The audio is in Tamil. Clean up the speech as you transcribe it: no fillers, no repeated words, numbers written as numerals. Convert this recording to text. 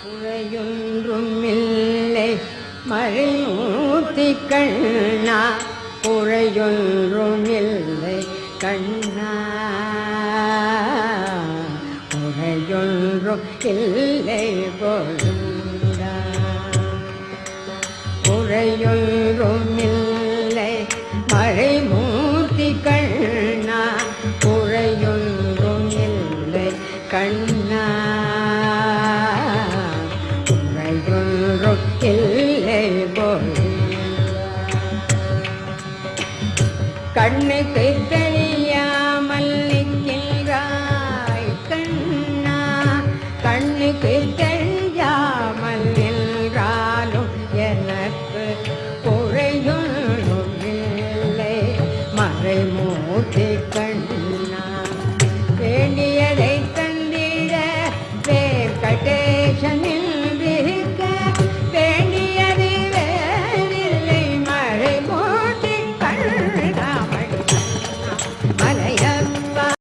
குறையொன்றும் இல்லை மறைமூர்த்தி கண்ணா, குறையொன்றும் இல்லை கண்ணா, குறையொன்றும் இல்லை கோவிந்தா. குறையொன்றும் இல்லை மறைமூர்த்தி கண்ணா, குறையொன்றும் இல்லை கண்ணா, குறையொன்றும் இல்லை கோவிந்தா. கண்ணை கைத்தறி